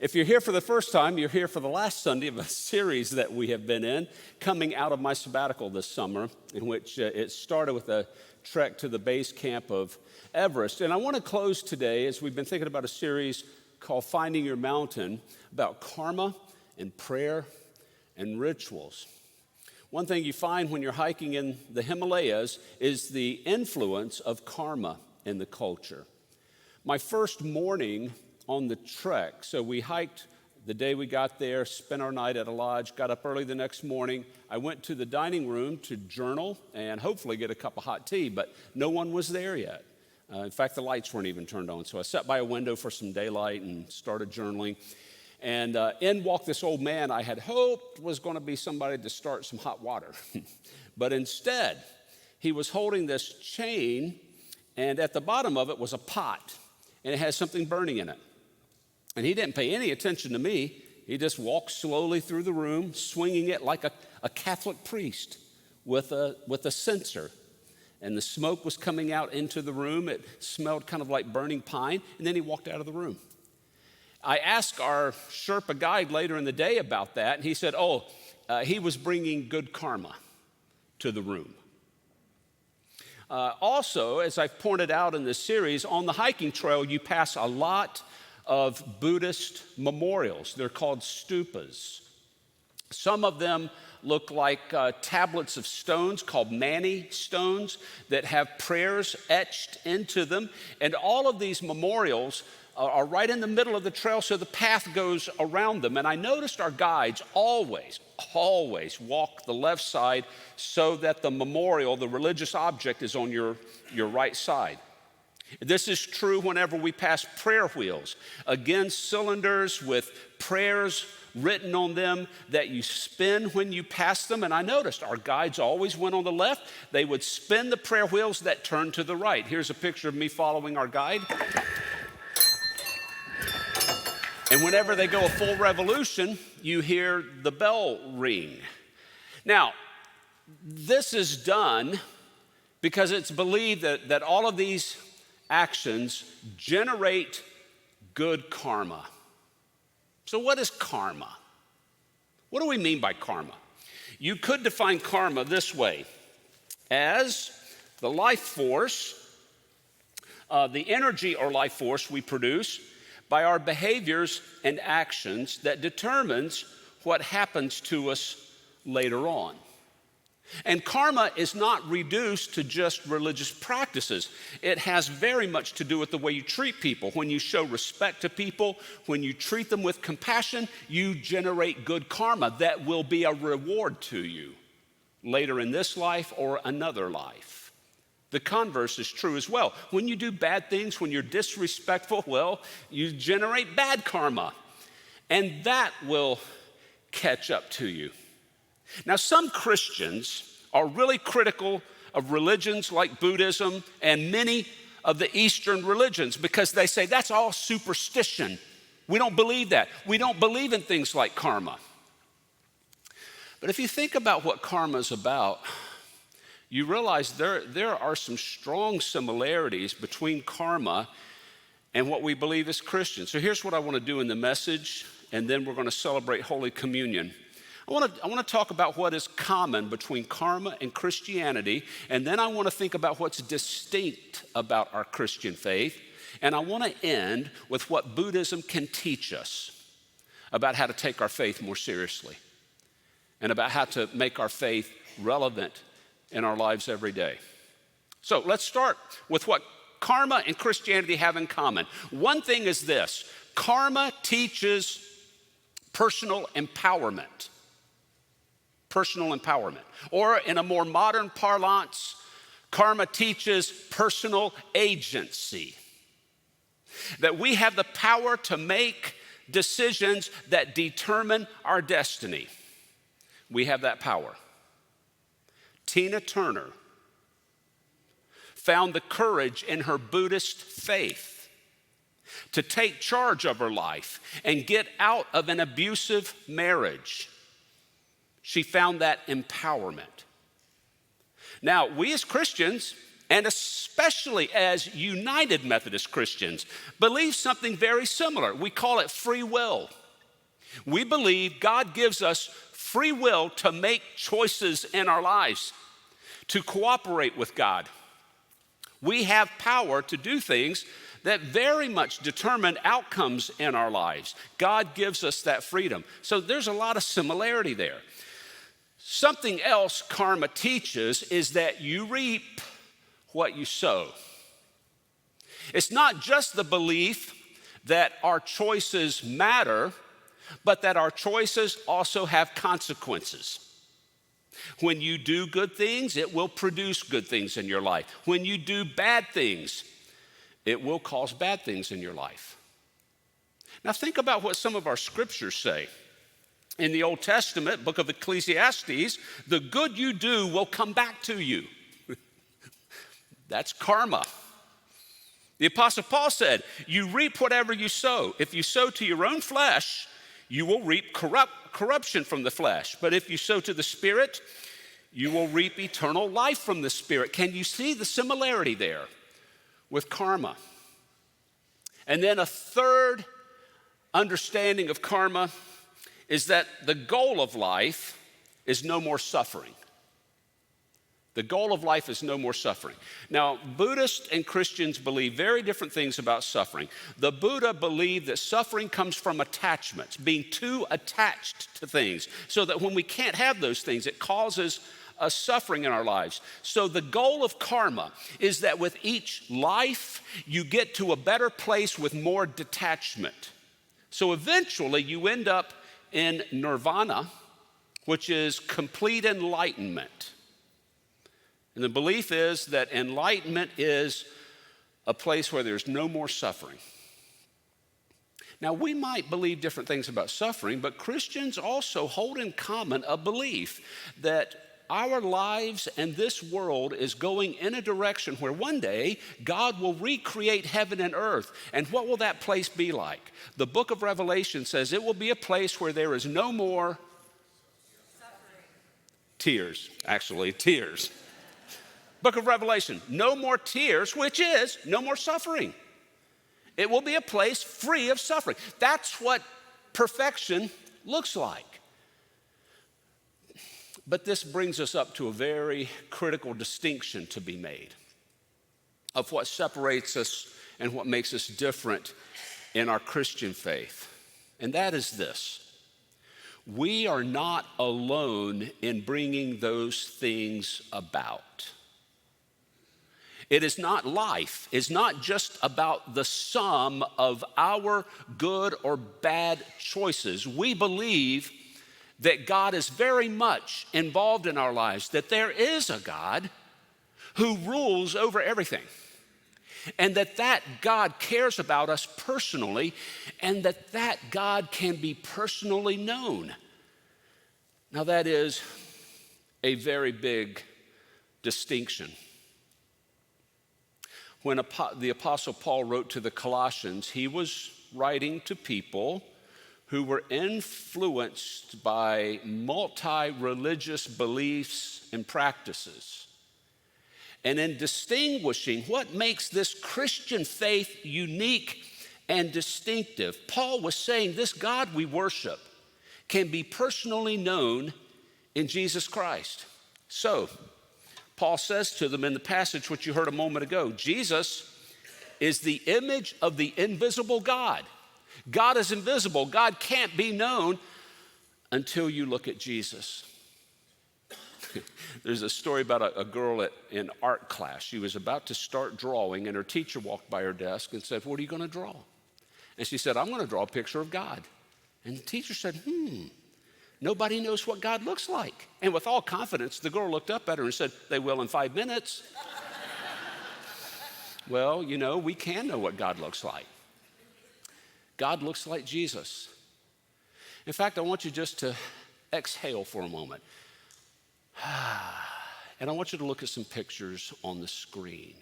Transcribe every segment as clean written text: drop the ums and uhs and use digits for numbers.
If you're here for the first time, you're here for the last Sunday of a series that we have been in, coming out of my sabbatical this summer, in which it started with a trek to the base camp of Everest. And I want to close today, as we've been thinking about a series called Finding Your Mountain, about karma and prayer and rituals. One thing you find when you're hiking in the Himalayas is the influence of karma in the culture. My first morning on the trek, so we hiked the day we got there, spent our night at a lodge, got up early the next morning. I went to the dining room to journal and hopefully get a cup of hot tea, but no one was there yet. In fact, the lights weren't even turned on. So I sat by a window for some daylight and started journaling. And in walked this old man I had hoped was going to be somebody to start some hot water. But instead, he was holding this chain, and at the bottom of it was a pot, and it had something burning in it. And he didn't pay any attention to me. He just walked slowly through the room, swinging it like a Catholic priest with a censer. And the smoke was coming out into the room. It smelled kind of like burning pine. And then he walked out of the room. I asked our Sherpa guide later in the day about that. And he said, he was bringing good karma to the room. Also, as I've pointed out in this series, on the hiking trail, you pass a lot of Buddhist memorials. They're called stupas. Some of them look like tablets of stones called mani stones that have prayers etched into them. And all of these memorials are right in the middle of the trail, so the path goes around them. And I noticed our guides always walk the left side so that the memorial, the religious object, is on your right side. This is true whenever we pass prayer wheels. Again, cylinders with prayers written on them that you spin when you pass them. And I noticed our guides always went on the left. They would spin the prayer wheels that turned to the right. Here's a picture of me following our guide. And whenever they go a full revolution, you hear the bell ring. Now, this is done because it's believed that all of these actions generate good karma. So what is karma? What do we mean by karma? You could define karma this way: as the life force, the energy or life force we produce by our behaviors and actions that determines what happens to us later on. And karma is not reduced to just religious practices. It has very much to do with the way you treat people. When you show respect to people, when you treat them with compassion, you generate good karma that will be a reward to you later in this life or another life. The converse is true as well. When you do bad things, when you're disrespectful, well, you generate bad karma, and that will catch up to you. Now, some Christians are really critical of religions like Buddhism and many of the Eastern religions because they say that's all superstition. We don't believe that. We don't believe in things like karma. But if you think about what karma is about, you realize there are some strong similarities between karma and what we believe as Christians. So here's what I want to do in the message, and then we're going to celebrate Holy Communion. I want to talk about what is common between karma and Christianity, and then I want to think about what's distinct about our Christian faith, and I want to end with what Buddhism can teach us about how to take our faith more seriously and about how to make our faith relevant in our lives every day. So let's start with what karma and Christianity have in common. One thing is this: karma teaches personal empowerment. Personal empowerment. Or in a more modern parlance, karma teaches personal agency. That we have the power to make decisions that determine our destiny. We have that power. Tina Turner found the courage in her Buddhist faith to take charge of her life and get out of an abusive marriage. She found that empowerment. Now, we as Christians, and especially especially as United Methodist Christians, believe something very similar. We call it free will. We believe God gives us free will to make choices in our lives, to cooperate with God. We have power to do things that very much determine outcomes in our lives. God gives us that freedom. So there's a lot of similarity there. Something else karma teaches is that you reap what you sow. It's not just the belief that our choices matter, but that our choices also have consequences. When you do good things, it will produce good things in your life. When you do bad things, it will cause bad things in your life. Now think about what some of our scriptures say. In the Old Testament, book of Ecclesiastes, the good you do will come back to you. That's karma. The Apostle Paul said, you reap whatever you sow. If you sow to your own flesh, you will reap corruption from the flesh. But if you sow to the Spirit, you will reap eternal life from the Spirit. Can you see the similarity there with karma? And then a third understanding of karma is that the goal of life is no more suffering. The goal of life is no more suffering. Now, Buddhists and Christians believe very different things about suffering. The Buddha believed that suffering comes from attachments, being too attached to things, so that when we can't have those things, it causes a suffering in our lives. So the goal of karma is that with each life, you get to a better place with more detachment. So eventually, you end up in nirvana, which is complete enlightenment. And the belief is that enlightenment is a place where there's no more suffering. Now, we might believe different things about suffering, but Christians also hold in common a belief that our lives and this world is going in a direction where one day God will recreate heaven and earth. And what will that place be like? The book of Revelation says it will be a place where there is no more tears. Book of Revelation, no more tears, which is no more suffering. It will be a place free of suffering. That's what perfection looks like. But this brings us up to a very critical distinction to be made of what separates us and what makes us different in our Christian faith. And that is this: we are not alone in bringing those things about. It is not life. It's not just about the sum of our good or bad choices. We believe that God is very much involved in our lives, that there is a God who rules over everything, and that God cares about us personally, and that God can be personally known. Now, that is a very big distinction. When the Apostle Paul wrote to the Colossians, he was writing to people who were influenced by multi-religious beliefs and practices. And in distinguishing what makes this Christian faith unique and distinctive, Paul was saying this God we worship can be personally known in Jesus Christ. So, Paul says to them in the passage which you heard a moment ago, Jesus is the image of the invisible God. God is invisible. God can't be known until you look at Jesus. There's a story about a girl in art class. She was about to start drawing, and her teacher walked by her desk and said, "What are you going to draw?" And she said, "I'm going to draw a picture of God." And the teacher said, nobody knows what God looks like. And with all confidence, the girl looked up at her and said, "They will in 5 minutes." Well, we can know what God looks like. God looks like Jesus. In fact, I want you just to exhale for a moment. And I want you to look at some pictures on the screen.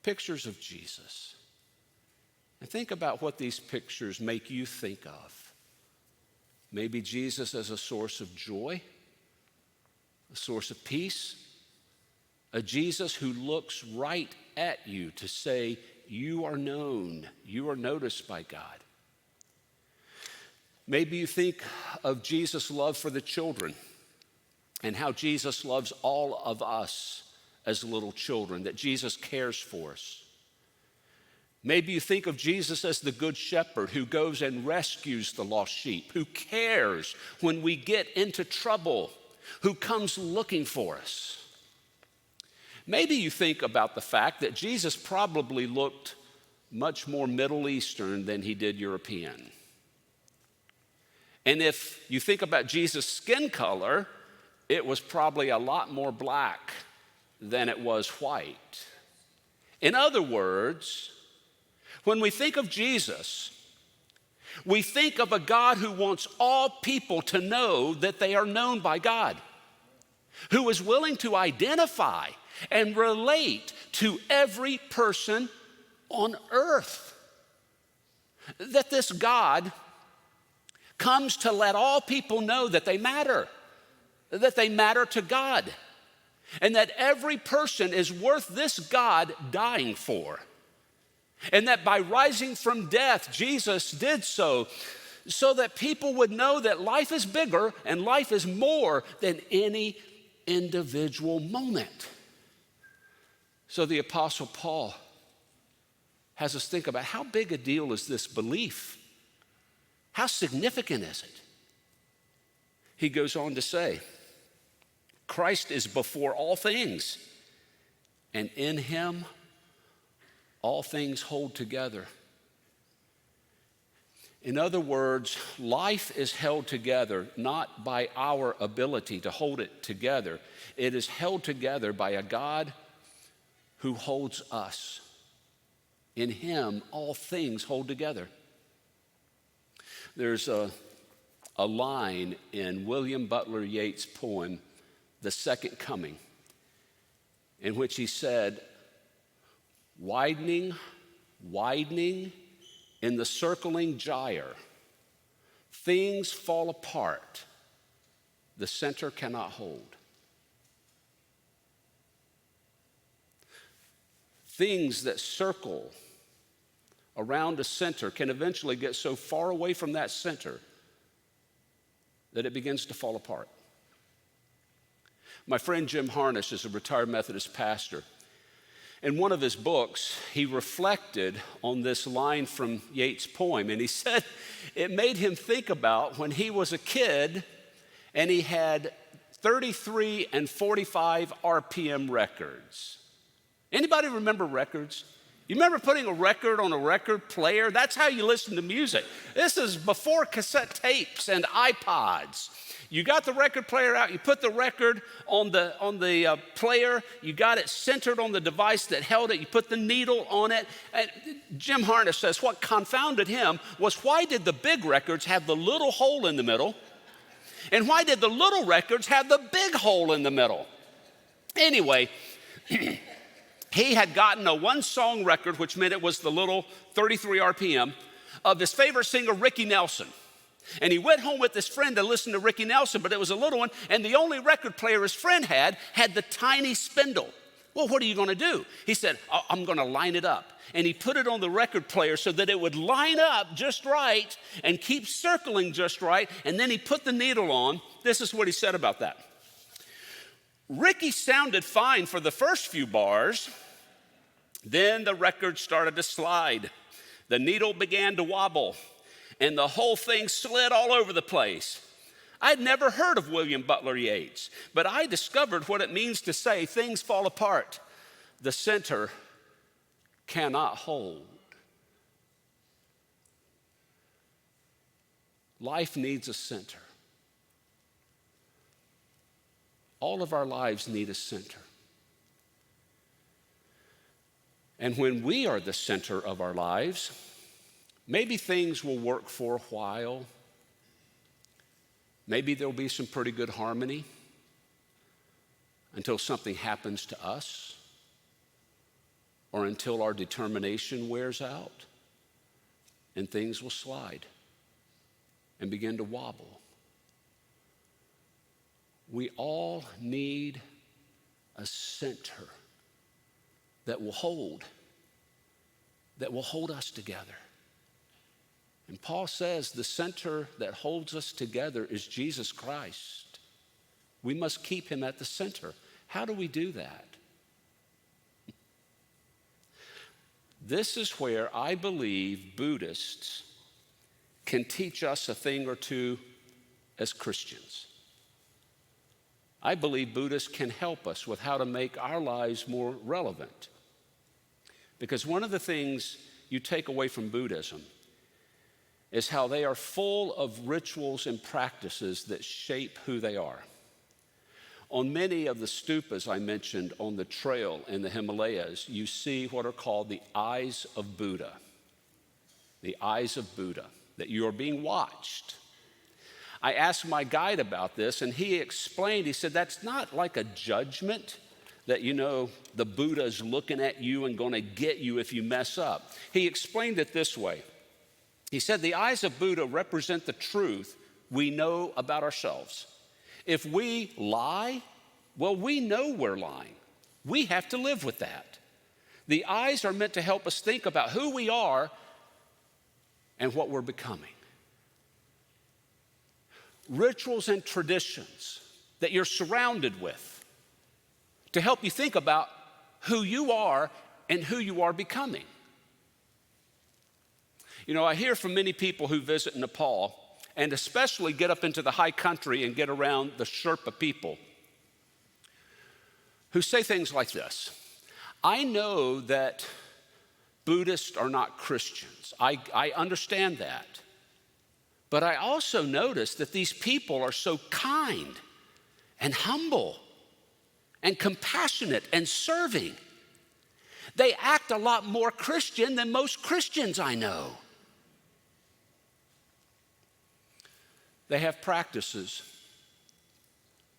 Pictures of Jesus. And think about what these pictures make you think of. Maybe Jesus as a source of joy, a source of peace, a Jesus who looks right at you to say, you are known, you are noticed by God. Maybe you think of Jesus' love for the children and how Jesus loves all of us as little children, that Jesus cares for us. Maybe you think of Jesus as the good shepherd who goes and rescues the lost sheep, who cares when we get into trouble, who comes looking for us. Maybe you think about the fact that Jesus probably looked much more Middle Eastern than he did European. And if you think about Jesus' skin color, it was probably a lot more black than it was white. In other words, when we think of Jesus, we think of a God who wants all people to know that they are known by God, who is willing to identify and relate to every person on earth. That this God comes to let all people know that they matter to God, and that every person is worth this God dying for. And that by rising from death, Jesus did so that people would know that life is bigger and life is more than any individual moment. So the Apostle Paul has us think about how big a deal is this belief? How significant is it? He goes on to say, Christ is before all things, and in him all things hold together. In other words, life is held together not by our ability to hold it together. It is held together by a God who holds us. In him, all things hold together. There's a line in William Butler Yeats' poem, The Second Coming, in which he said, widening in the circling gyre, things fall apart, the center cannot hold. Things that circle around a center can eventually get so far away from that center that it begins to fall apart. My friend Jim Harness is a retired Methodist pastor. In one of his books, he reflected on this line from Yeats' poem, and he said it made him think about when he was a kid and he had 33 and 45 RPM records. Anybody remember records? You remember putting a record on a record player? That's how you listen to music. This is before cassette tapes and iPods. You got the record player out, you put the record on the player, you got it centered on the device that held it, you put the needle on it. And Jim Harness says what confounded him was, why did the big records have the little hole in the middle? And why did the little records have the big hole in the middle? Anyway, he had gotten a one-song record, which meant it was the little 33 RPM, of his favorite singer, Ricky Nelson. And he went home with his friend to listen to Ricky Nelson, but it was a little one, and the only record player his friend had the tiny spindle. Well, what are you going to do? He said, I'm going to line it up. And he put it on the record player so that it would line up just right and keep circling just right, and then he put the needle on. This is what he said about that. Ricky sounded fine for the first few bars. Then the record started to slide. The needle began to wobble, and the whole thing slid all over the place. I'd never heard of William Butler Yeats, but I discovered what it means to say things fall apart. The center cannot hold. Life needs a center. All of our lives need a center. And when we are the center of our lives, maybe things will work for a while. Maybe there'll be some pretty good harmony until something happens to us or until our determination wears out and things will slide and begin to wobble. We all need a center that will hold us together. And Paul says the center that holds us together is Jesus Christ. We must keep him at the center. How do we do that? This is where I believe Buddhists can teach us a thing or two as Christians. I believe Buddhists can help us with how to make our lives more relevant. Because one of the things you take away from Buddhism is how they are full of rituals and practices that shape who they are. On many of the stupas I mentioned on the trail in the Himalayas, you see what are called the eyes of Buddha. The eyes of Buddha, that you are being watched. I asked my guide about this, and he explained, he said, that's not like a judgment that, the Buddha is looking at you and going to get you if you mess up. He explained it this way. He said, the eyes of Buddha represent the truth we know about ourselves. If we lie, well, we know we're lying. We have to live with that. The eyes are meant to help us think about who we are and what we're becoming. Rituals and traditions that you're surrounded with to help you think about who you are and who you are becoming. I hear from many people who visit Nepal and especially get up into the high country and get around the Sherpa people who say things like this. I know that Buddhists are not Christians. I understand that. But I also notice that these people are so kind and humble and compassionate and serving. They act a lot more Christian than most Christians I know. They have practices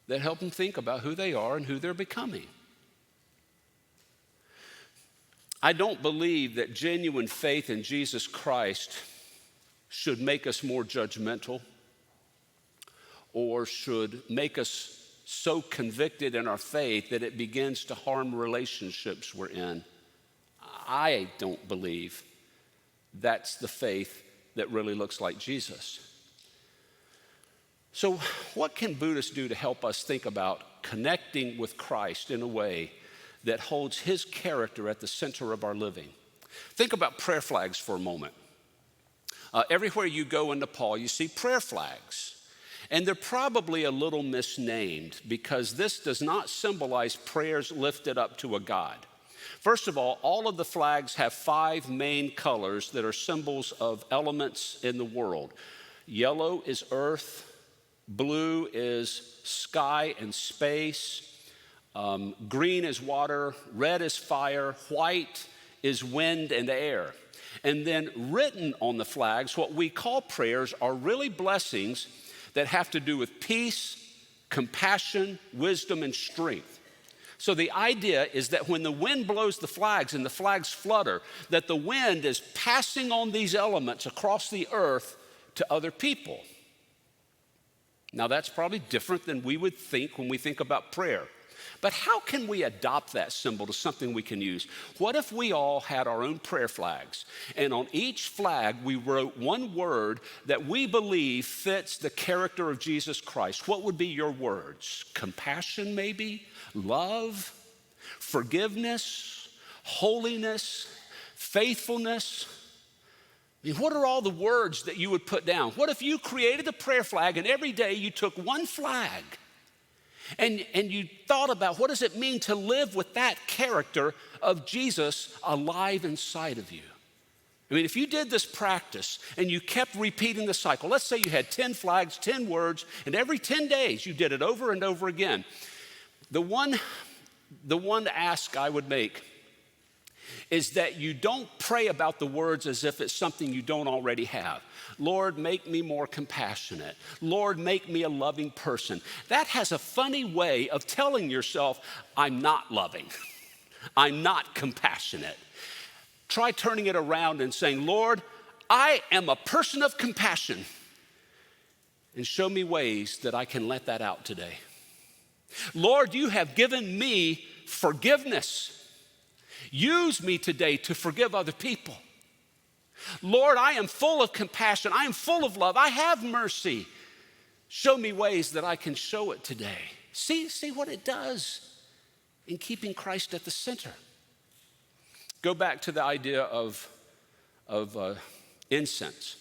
that help them think about who they are and who they're becoming. I don't believe that genuine faith in Jesus Christ should make us more judgmental or should make us so convicted in our faith that it begins to harm relationships we're in. I don't believe that's the faith that really looks like Jesus. So what can Buddhists do to help us think about connecting with Christ in a way that holds his character at the center of our living? Think about prayer flags for a moment. Everywhere you go in Nepal, you see prayer flags. And they're probably a little misnamed because this does not symbolize prayers lifted up to a god. First of all of the flags have 5 main colors that are symbols of elements in the world. Yellow is earth, blue is sky and space, green is water, red is fire, white is wind and air. And then written on the flags, what we call prayers are really blessings that have to do with peace, compassion, wisdom, and strength. So the idea is that when the wind blows the flags and the flags flutter, that the wind is passing on these elements across the earth to other people. Now that's probably different than we would think when we think about prayer. But how can we adopt that symbol to something we can use? What if we all had our own prayer flags, and on each flag we wrote one word that we believe fits the character of Jesus Christ? What would be your words? Compassion, maybe? Love? Forgiveness? Holiness? Faithfulness? I mean, what are all the words that you would put down? What if you created a prayer flag and every day you took one flag and you thought about what does it mean to live with that character of Jesus alive inside of you? I mean, if you did this practice and you kept repeating the cycle, let's say you had 10 flags, 10 words, and every 10 days you did it over and over again. The one ask I would make is that you don't pray about the words as if it's something you don't already have. Lord, make me more compassionate. Lord, make me a loving person. That has a funny way of telling yourself, I'm not loving. I'm not compassionate. Try turning it around and saying, Lord, I am a person of compassion. And show me ways that I can let that out today. Lord, you have given me forgiveness. Use me today to forgive other people. Lord, I am full of compassion. I am full of love. I have mercy. Show me ways that I can show it today. See what it does in keeping Christ at the center. Go back to the idea of incense.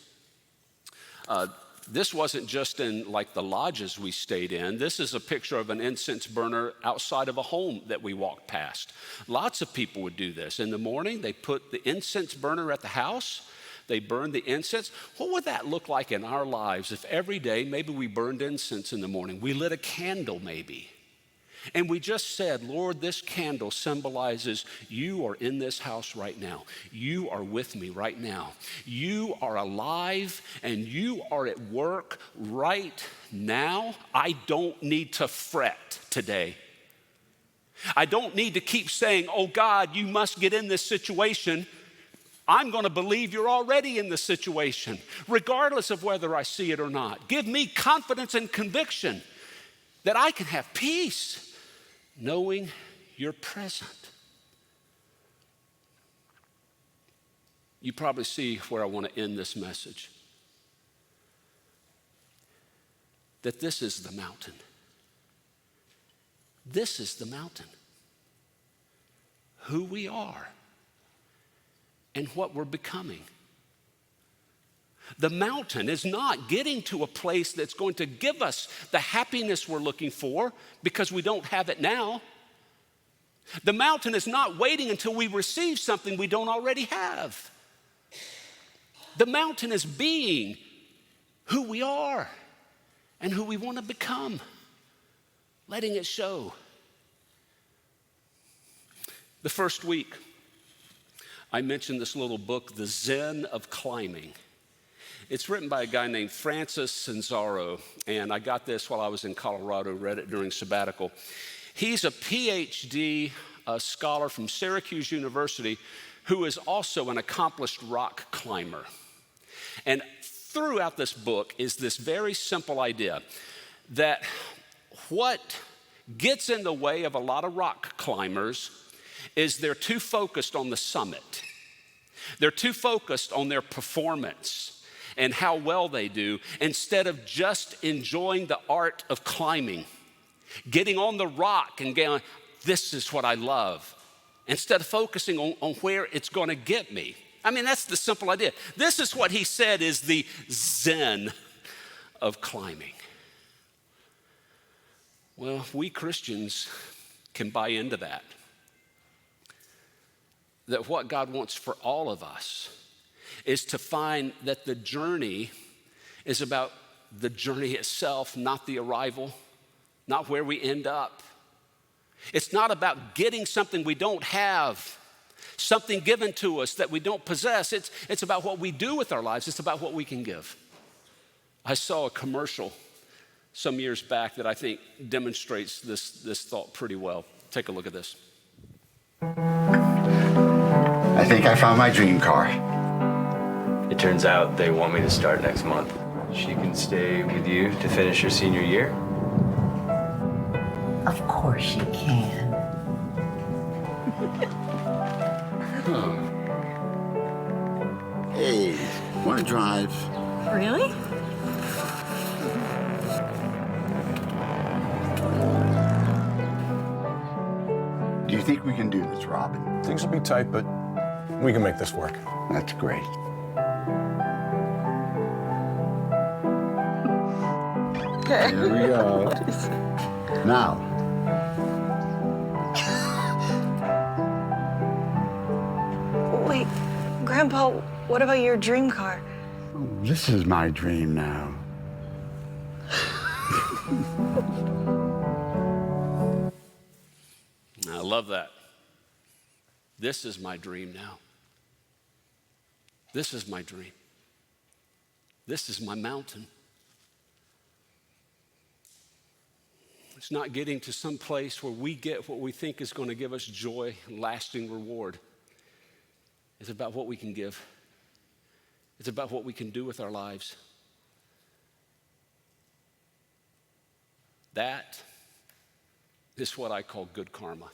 This wasn't just in like the lodges we stayed in. This is a picture of an incense burner outside of a home that we walked past. Lots of people would do this. In the morning, they put the incense burner at the house. They burned the incense. What would that look like in our lives if every day, maybe we burned incense in the morning, we lit a candle maybe, and we just said, Lord, this candle symbolizes you are in this house right now. You are with me right now. You are alive and you are at work right now. I don't need to fret today. I don't need to keep saying, oh God, you must get in this situation. I'm going to believe you're already in the situation, regardless of whether I see it or not. Give me confidence and conviction that I can have peace knowing you're present. You probably see where I want to end this message. That this is the mountain. This is the mountain. Who we are and what we're becoming. The mountain is not getting to a place that's going to give us the happiness we're looking for because we don't have it now. The mountain is not waiting until we receive something we don't already have. The mountain is being who we are and who we want to become, letting it show. The first week, I mentioned this little book, The Zen of Climbing. It's written by a guy named Francis Sanzaro, and I got this while I was in Colorado, read it during sabbatical. He's a PhD scholar from Syracuse University who is also an accomplished rock climber. And throughout this book is this very simple idea that what gets in the way of a lot of rock climbers is they're too focused on the summit. They're too focused on their performance and how well they do, instead of just enjoying the art of climbing, getting on the rock and going, this is what I love, instead of focusing on where it's gonna get me. I mean, that's the simple idea. This is what he said is the Zen of climbing. Well, we Christians can buy into that. That what God wants for all of us is to find that the journey is about the journey itself, not the arrival, not where we end up. It's not about getting something we don't have, something given to us that we don't possess. It's about what we do with our lives. It's about what we can give. I saw a commercial some years back that I think demonstrates this thought pretty well. Take a look at this. I think I found my dream car. It turns out they want me to start next month. She can stay with you to finish her senior year? Of course she can. Hey, want to drive? Really? Do you think we can do this, Robin? Things will be tight, but we can make this work. That's great. Okay. There we go. Now. Wait, Grandpa, what about your dream car? This is my dream now. I love that. This is my dream now. This is my dream. This is my mountain. It's not getting to some place where we get what we think is going to give us joy and lasting reward. It's about what we can give. It's about what we can do with our lives. That is what I call good karma.